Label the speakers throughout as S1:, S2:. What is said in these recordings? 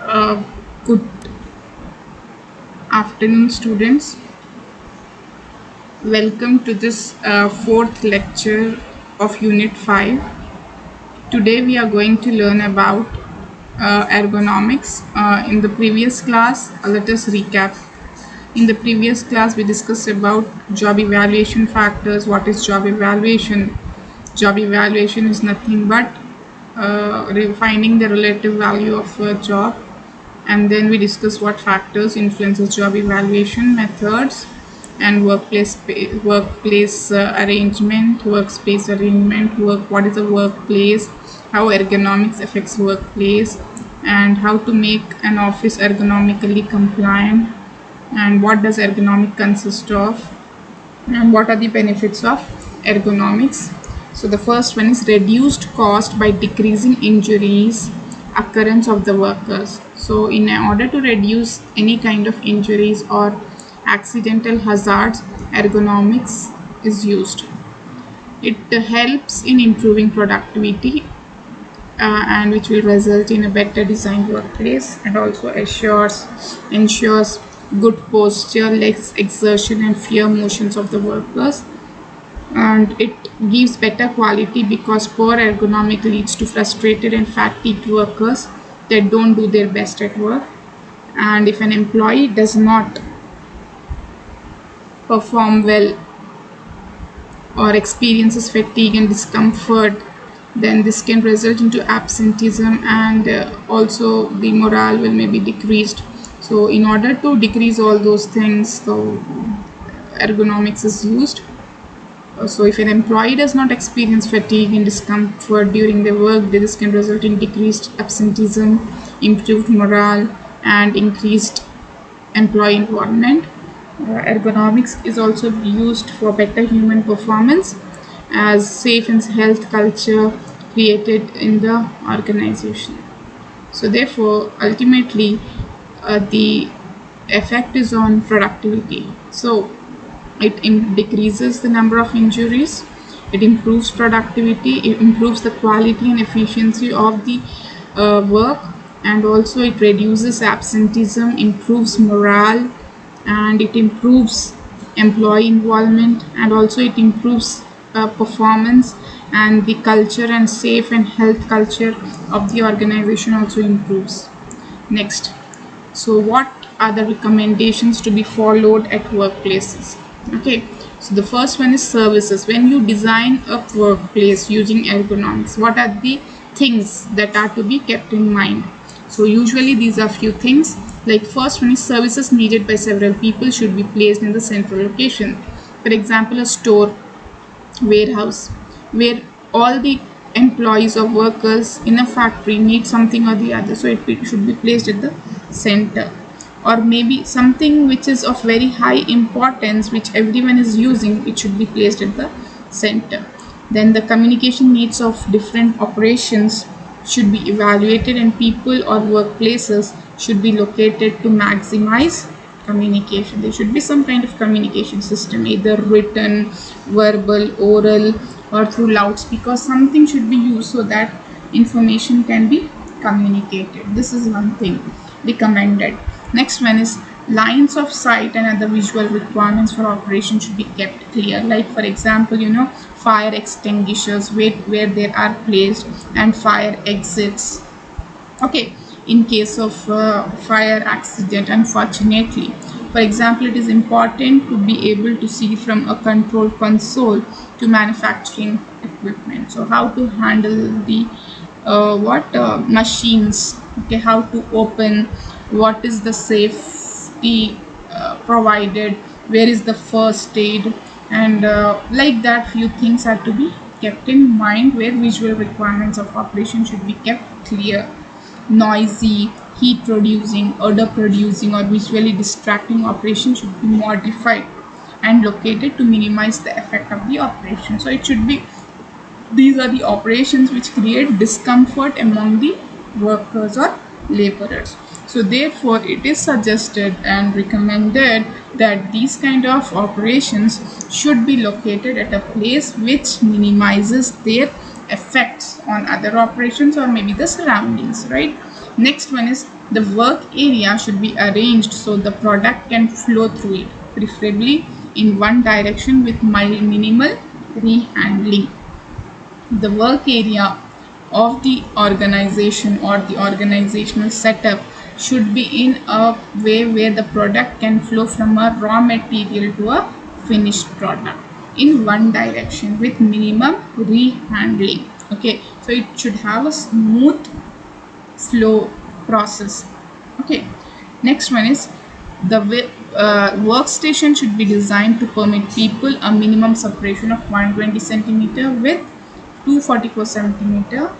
S1: Uh, Good afternoon, students. Welcome to this fourth lecture of Unit 5. Today, we are going to learn about ergonomics. In the previous class, let us recap. In the previous class, we discussed about job evaluation factors. What is job evaluation? Job evaluation is nothing but finding the relative value of a job, and then we discuss what factors influences job evaluation methods and workplace arrangement, workspace arrangement, what is a workplace, how ergonomics affects workplace, and how to make an office ergonomically compliant, and what does ergonomic consist of, and what are the benefits of ergonomics. So the first one is reduced cost by decreasing injuries occurrence of the workers. So in order to reduce any kind of injuries or accidental hazards, ergonomics is used. It helps in improving productivity, and which will result in a better designed workplace, and also ensures good posture, less exertion and fear motions of the workers. And it gives better quality because poor ergonomic leads to frustrated and fatigued workers that don't do their best at work. And if an employee does not perform well or experiences fatigue and discomfort, then this can result into absenteeism, and also the morale will maybe decreased. So in order to decrease all those things, so ergonomics is used. So if an employee does not experience fatigue and discomfort during their work, this can result in decreased absenteeism, improved morale, and increased employee involvement. Ergonomics is also used for better human performance, as safe and health culture created in the organization. So therefore, ultimately, the effect is on productivity. So it decreases the number of injuries, it improves productivity, it improves the quality and efficiency of the work, and also it reduces absenteeism, improves morale, and it improves employee involvement, and also it improves performance, and the culture and safe and health culture of the organization also improves. Next, so what are the recommendations to be followed at workplaces? Okay, so the first one is services. When you design a workplace using ergonomics, what are the things that are to be kept in mind? So usually these are few things. Like first one is services needed by several people should be placed in the central location. For example, a store, warehouse, where all the employees or workers in a factory need something or the other, so it should be placed at the center. Or maybe something which is of very high importance, which everyone is using, it should be placed at the center. Then the communication needs of different operations should be evaluated, and people or workplaces should be located to maximize communication. There should be some kind of communication system, either written, verbal, oral, or through loudspeaker. Something should be used so that information can be communicated. This is one thing recommended. Next one is lines of sight and other visual requirements for operation should be kept clear. Like for example, fire extinguishers where they are placed, and fire exits. Okay, in case of fire accident, unfortunately, for example, it is important to be able to see from a control console to manufacturing equipment. So how to handle the machines, okay, how to open, what is the safety provided, where is the first aid, and like that few things are to be kept in mind, where visual requirements of operation should be kept clear. Noisy, heat producing, odor producing, or visually distracting operation should be modified and located to minimize the effect of the operation. So it should be, these are the operations which create discomfort among the workers or laborers. So therefore it is suggested and recommended that these kind of operations should be located at a place which minimizes their effects on other operations or maybe the surroundings, right? Next one is The work area should be arranged so the product can flow through it, preferably in one direction with minimal rehandling. The work area of the organization or the organizational setup should be in a way where the product can flow from a raw material to a finished product in one direction with minimum rehandling. Okay, so it should have a smooth flow process. Okay, next one is the workstation should be designed to permit people a minimum separation of 120 centimeter with 244 centimeter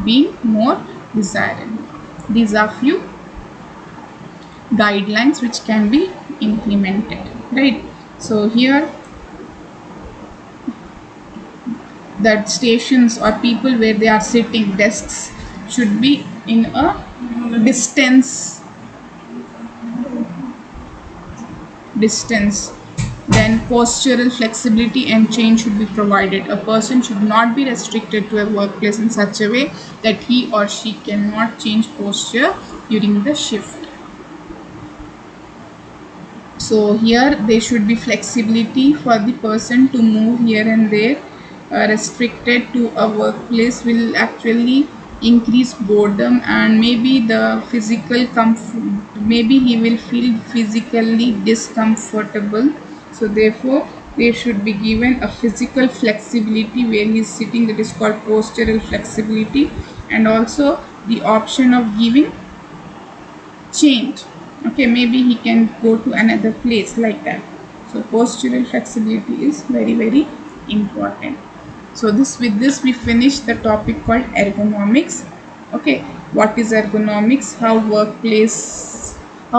S1: being more desirable. These are few guidelines which can be implemented, right? So here that stations or people where they are sitting, desks should be in a distance. Then postural flexibility and change should be provided. A person should not be restricted to a workplace in such a way that he or she cannot change posture during the shift. So here there should be flexibility for the person to move here and there. Restricted to a workplace will actually increase boredom and maybe the physical maybe he will feel physically discomfortable. So therefore there should be given a physical flexibility where he is sitting, that is called postural flexibility, and also the option of giving change. Okay, maybe he can go to another place like that. So postural flexibility is very important. So with this we finish the topic called ergonomics. Okay, what is ergonomics, how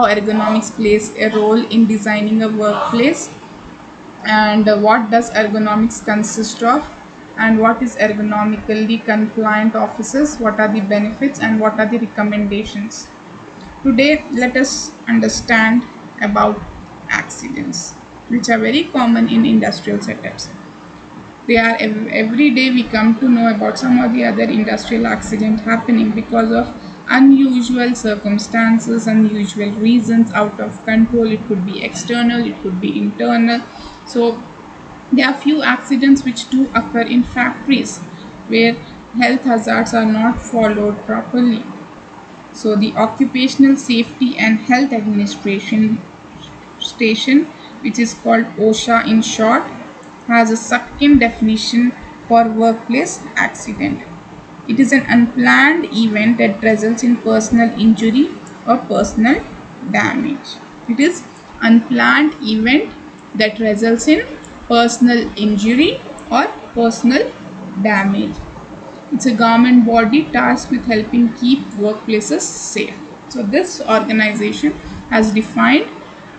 S1: ergonomics plays a role in designing a workplace, and what does ergonomics consist of, and what is ergonomically compliant offices, what are the benefits and what are the recommendations. Today let us understand about accidents which are very common in industrial setups. They are every day we come to know about some or the other industrial accident happening because of unusual circumstances, unusual reasons, out of control. It could be external, it could be internal. So there are few accidents which do occur in factories where health hazards are not followed properly. So the Occupational Safety and Health Administration station, which is called OSHA in short, has a succinct definition for workplace accident. It is an unplanned event that results in personal injury or personal damage. It is unplanned event that results in personal injury or personal damage. It's a government body tasked with helping keep workplaces safe. So this organization has defined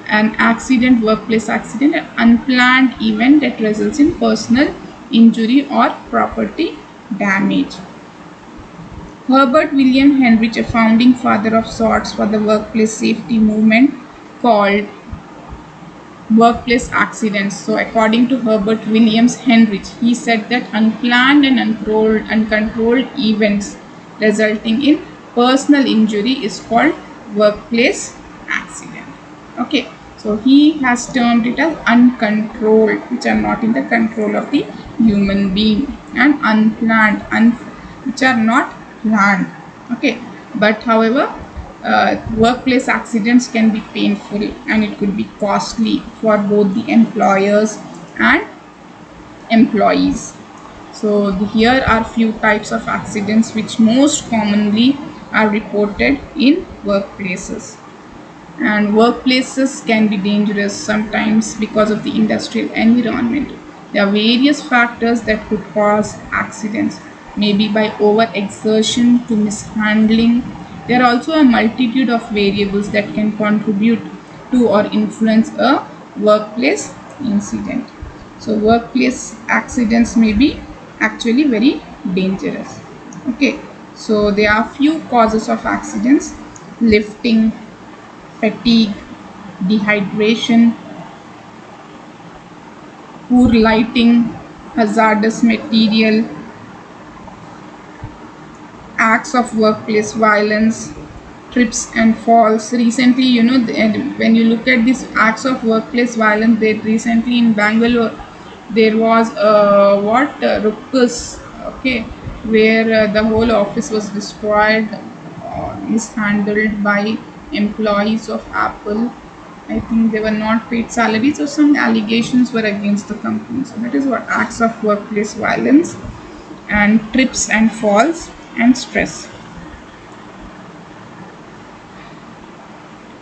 S1: an accident, workplace accident, an unplanned event that results in personal injury or property damage. Herbert William Henrich, a founding father of sorts for the workplace safety movement, called workplace accidents. So according to Herbert Williams Henrich, he said that unplanned and uncontrolled events resulting in personal injury is called workplace accident. Okay, so he has termed it as uncontrolled, which are not in the control of the human being, and unplanned, which are not planned. Okay, but however, workplace accidents can be painful and it could be costly for both the employers and employees. So here are few types of accidents which most commonly are reported in workplaces. And workplaces can be dangerous sometimes because of the industrial environment. There are various factors that could cause accidents, maybe by overexertion to mishandling. There are also a multitude of variables that can contribute to or influence a workplace incident. So workplace accidents may be actually very dangerous. Okay, so there are few causes of accidents: lifting, fatigue, dehydration, poor lighting, hazardous material, acts of workplace violence, trips and falls. Recently, and when you look at these acts of workplace violence, they recently in Bangalore, there was what ruckus, okay, where the whole office was destroyed, mishandled by employees of Apple. I think they were not paid salaries, or some allegations were against the company. So that is what acts of workplace violence and trips and falls and stress.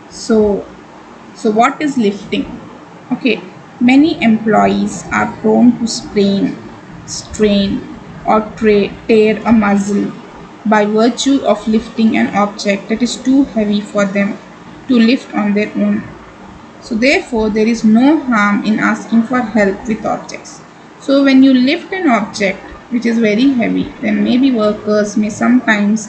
S1: So, so what is lifting? Okay, many employees are prone to sprain, strain, or tear a muscle by virtue of lifting an object that is too heavy for them to lift on their own. So therefore, there is no harm in asking for help with objects. So when you lift an object which is very heavy, then maybe workers may sometimes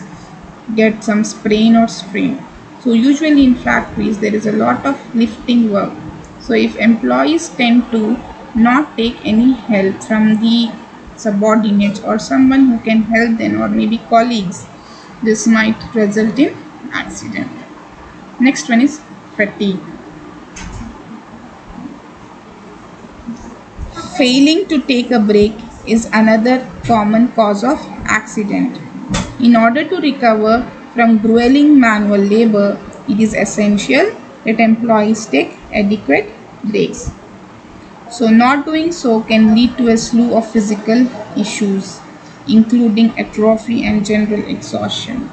S1: get some sprain or strain. So usually in factories there is a lot of lifting work. So if employees tend to not take any help from the subordinates or someone who can help them, or maybe colleagues, this might result in accident. Next one is fatigue. Failing to take a break is another common cause of accident. In order to recover from grueling manual labor, it is essential that employees take adequate breaks. So, not doing so can lead to a slew of physical issues, including atrophy and general exhaustion.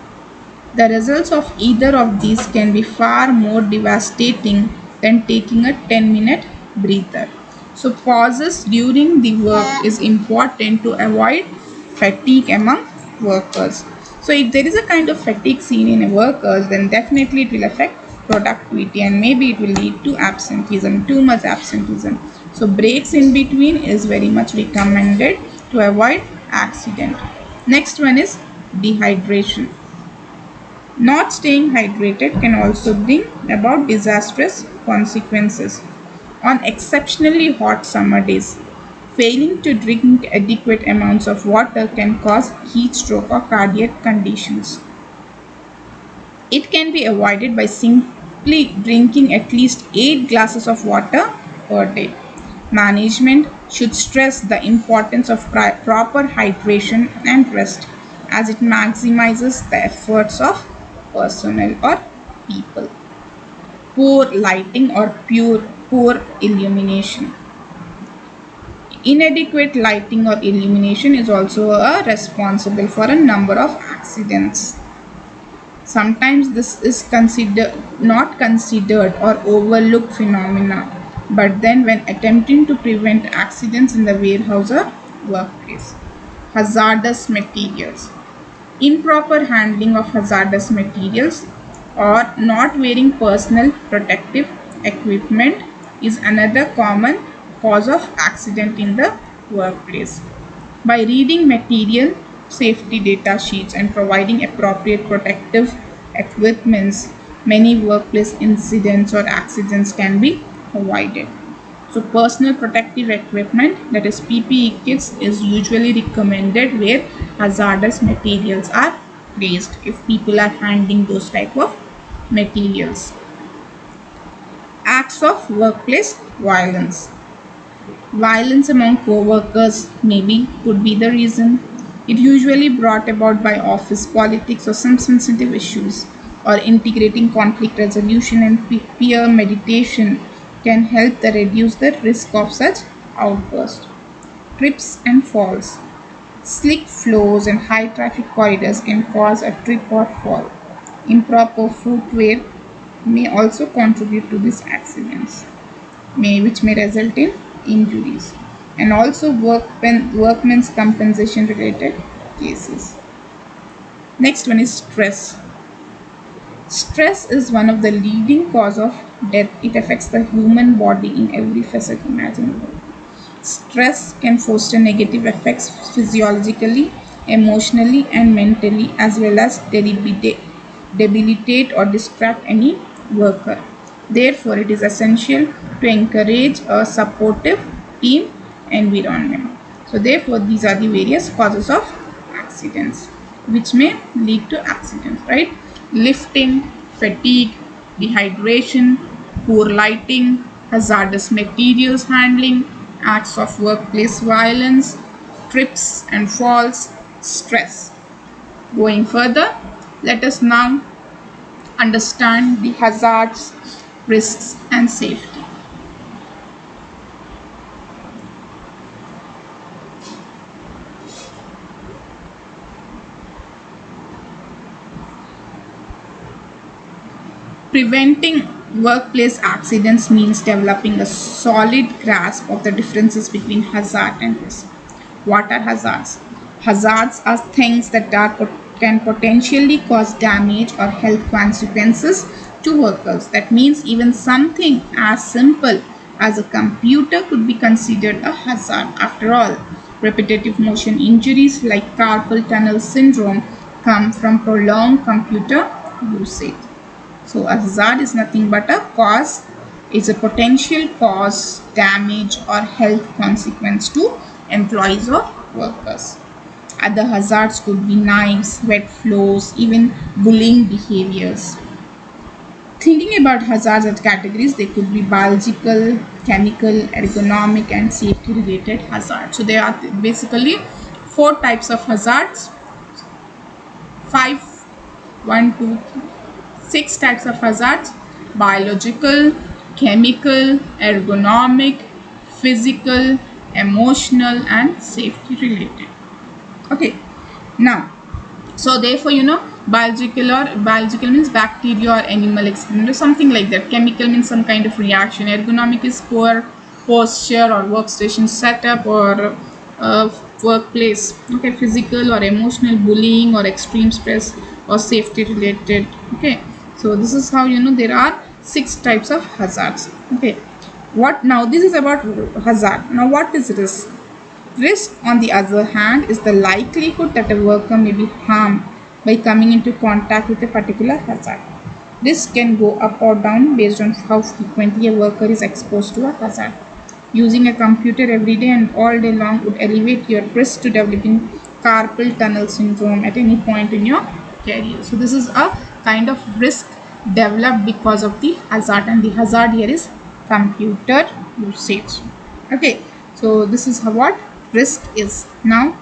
S1: The results of either of these can be far more devastating than taking a 10-minute breather. So, pauses during the work is important to avoid fatigue among workers. So, if there is a kind of fatigue seen in workers, then definitely it will affect productivity, and maybe it will lead to absenteeism, too much absenteeism. So, breaks in between is very much recommended to avoid accident. Next one is dehydration. Not staying hydrated can also bring about disastrous consequences. On exceptionally hot summer days, failing to drink adequate amounts of water can cause heat stroke or cardiac conditions. It can be avoided by simply drinking at least 8 glasses of water per day. Management should stress the importance of proper hydration and rest, as it maximizes the efforts of personnel or people. Poor lighting or poor illumination. Inadequate lighting or illumination is also responsible for a number of accidents. Sometimes this is not considered or overlooked phenomena, but then when attempting to prevent accidents in the warehouse or workplace. Hazardous materials. Improper handling of hazardous materials or not wearing personal protective equipment is another common cause of accident in the workplace. By reading material safety data sheets and providing appropriate protective equipments, many workplace incidents or accidents can be avoided. So personal protective equipment, that is PPE kits, is usually recommended where hazardous materials are placed, if people are handling those type of materials. Acts of workplace violence. Violence among co-workers maybe could be the reason. It usually brought about by office politics or some sensitive issues, or integrating conflict resolution and peer meditation can help to reduce the risk of such outbursts. Trips and falls. Slick floors and high traffic corridors can cause a trip or fall. Improper footwear may also contribute to these accidents, which may result in injuries, and also workmen's compensation related cases. Next one is stress. Stress is one of the leading cause of death. It affects the human body in every facet imaginable. Stress can foster negative effects physiologically, emotionally, and mentally, as well as debilitate or distract any worker. Therefore, it is essential to encourage a supportive team environment. So, therefore, these are the various causes of accidents which may lead to accidents, right? Lifting, fatigue, dehydration, poor lighting, hazardous materials handling, acts of workplace violence, trips and falls, stress. Going further, let us now understand the hazards, risks, and safety. Preventing workplace accidents means developing a solid grasp of the differences between hazard and risk. What are hazards? Hazards are things that can potentially cause damage or health consequences to workers. That means even something as simple as a computer could be considered a hazard. After all, repetitive motion injuries like carpal tunnel syndrome come from prolonged computer usage. So a hazard is nothing but a cause, is a potential cause, damage or health consequence to employees or workers. Other hazards could be knives, wet floors, even bullying behaviors. Thinking about hazards as categories, they could be biological, chemical, ergonomic, and safety related hazards. So there are basically four types of hazards. Five, one, two, six types of hazards: biological, chemical, ergonomic, physical, emotional, and safety related. Okay, now, so therefore, biological means bacteria or animal excrement or something like that. Chemical means some kind of reaction. Ergonomic is poor posture or workstation setup or workplace. Okay, physical or emotional, bullying or extreme stress or safety related. Okay, so this is how there are six types of hazards. Okay, what now? This is about hazard. Now, what is risk? Risk, on the other hand, is the likelihood that a worker may be harmed by coming into contact with a particular hazard. Risk can go up or down based on how frequently a worker is exposed to a hazard. Using a computer every day and all day long would elevate your risk to developing carpal tunnel syndrome at any point in your career. So this is a kind of risk developed because of the hazard, and the hazard here is computer usage. Okay, so this is what risk is. Now,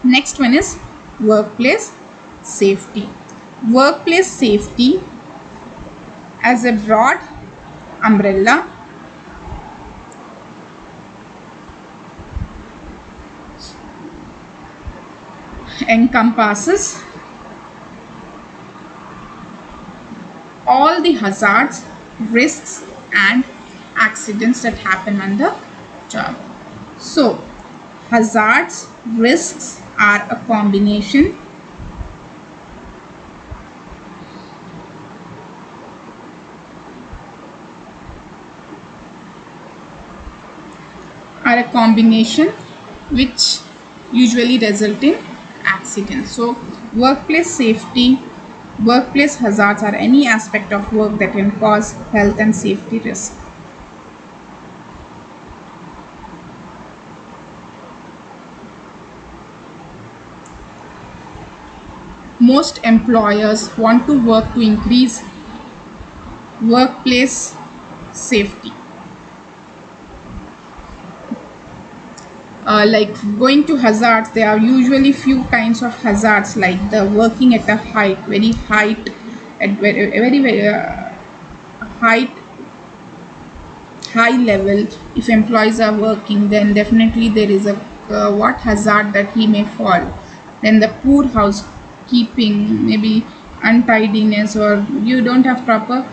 S1: next one is workplace safety. Workplace safety as a broad umbrella encompasses all the hazards, risks, and accidents that happen on the job. So, hazards, risks are a combination which usually result in accidents. So, workplace safety, workplace hazards are any aspect of work that can cause health and safety risk. Most employers want to work to increase workplace safety. Like going to hazards, there are usually few kinds of hazards, like the working at a height, at very high level. If employees are working, then definitely there is a what hazard that he may fall. Then the poor housekeeping, maybe untidiness, or you don't have proper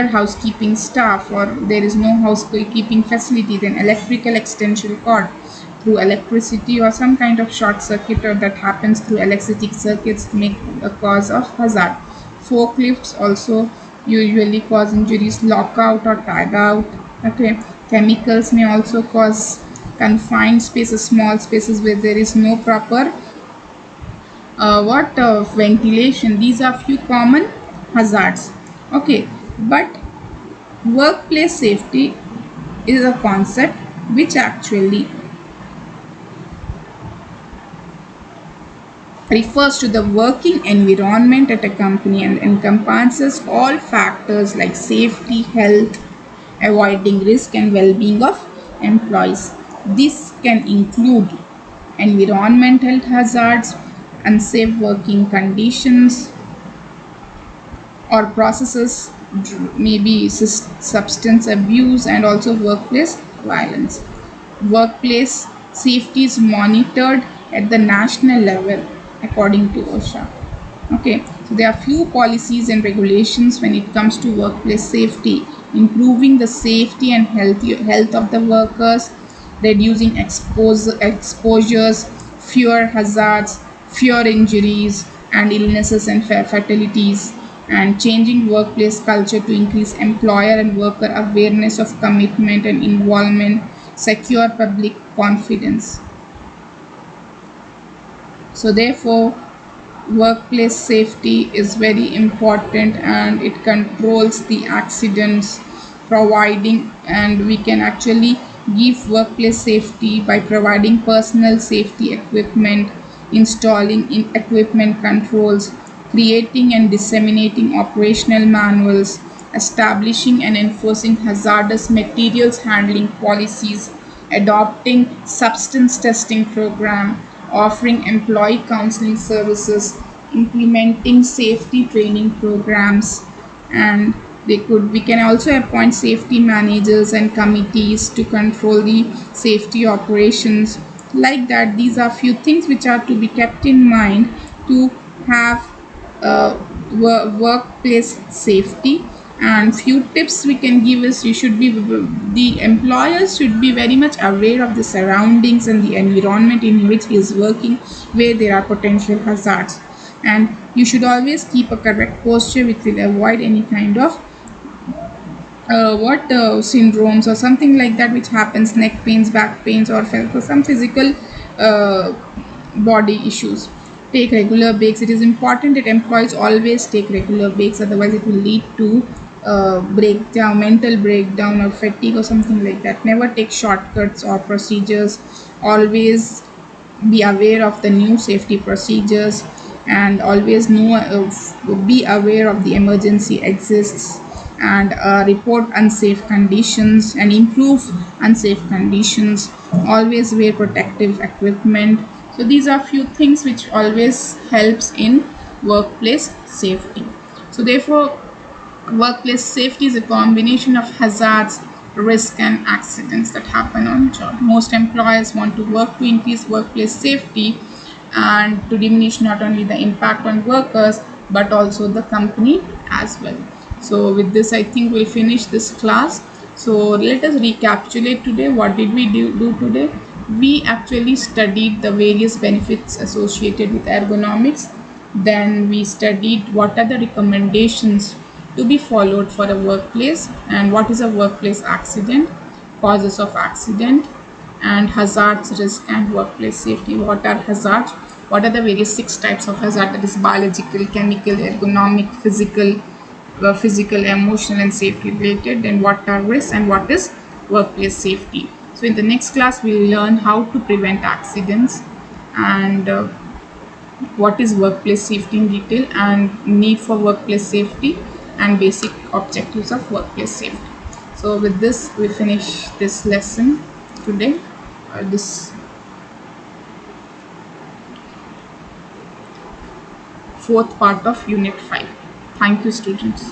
S1: housekeeping staff, or there is no housekeeping facility. Then electrical extension cord through electricity, or some kind of short circuit or that happens through electric circuits make a cause of hazard. Forklifts also usually cause injuries. Lockout or tag out. Okay, chemicals may also cause confined spaces, small spaces where there is no proper ventilation. These are few common hazards. Okay, but workplace safety is a concept which actually refers to the working environment at a company and encompasses all factors like safety, health, avoiding risk and well-being of employees. This can include environmental hazards, unsafe working conditions or processes, maybe substance abuse and also workplace violence. Workplace safety is monitored at the national level according to OSHA. Okay, so there are few policies and regulations when it comes to workplace safety, improving the safety and health of the workers, reducing exposures, fewer hazards, fewer injuries and illnesses and fatalities, and changing workplace culture to increase employer and worker awareness of commitment and involvement, secure public confidence. So therefore, workplace safety is very important and it controls the accidents, providing, and we can actually give workplace safety by providing personal safety equipment, installing in equipment controls, creating and disseminating operational manuals, establishing and enforcing hazardous materials handling policies, adopting substance testing program, offering employee counseling services, implementing safety training programs, and we can also appoint safety managers and committees to control the safety operations. Like that, these are few things which are to be kept in mind to have uh, workplace safety. And few tips we can give is you should be the employers should be very much aware of the surroundings and the environment in which he is working, where there are potential hazards, and you should always keep a correct posture which will avoid any kind of what syndromes or something like that which happens, neck pains, back pains, or some physical uh, body issues. Take regular breaks. It is important that employees always take regular breaks, otherwise it will lead to breakdown, mental breakdown or fatigue or something like that. Never take shortcuts or procedures. Always be aware of the new safety procedures, and always know be aware of the emergency exists, and report unsafe conditions and improve unsafe conditions. Always wear protective equipment. So these are few things which always helps in workplace safety. So therefore, workplace safety is a combination of hazards, risk, and accidents that happen on job. Most employers want to work to increase workplace safety and to diminish not only the impact on workers but also the company as well. So with this, I think we'll finish this class. So let us recapitulate today. What did we do today? We actually studied the various benefits associated with ergonomics. Then we studied what are the recommendations to be followed for a workplace, and what is a workplace accident, causes of accident, and hazards, risk, and workplace safety. What are hazards? What are the various 6 types of hazard? That is biological, chemical, ergonomic, physical, emotional, and safety related. Then what are risks and what is workplace safety? So in the next class, we'll learn how to prevent accidents, and what is workplace safety in detail, and need for workplace safety, and basic objectives of workplace safety. So with this, we finish this lesson today, this fourth part of unit 5. Thank you, students.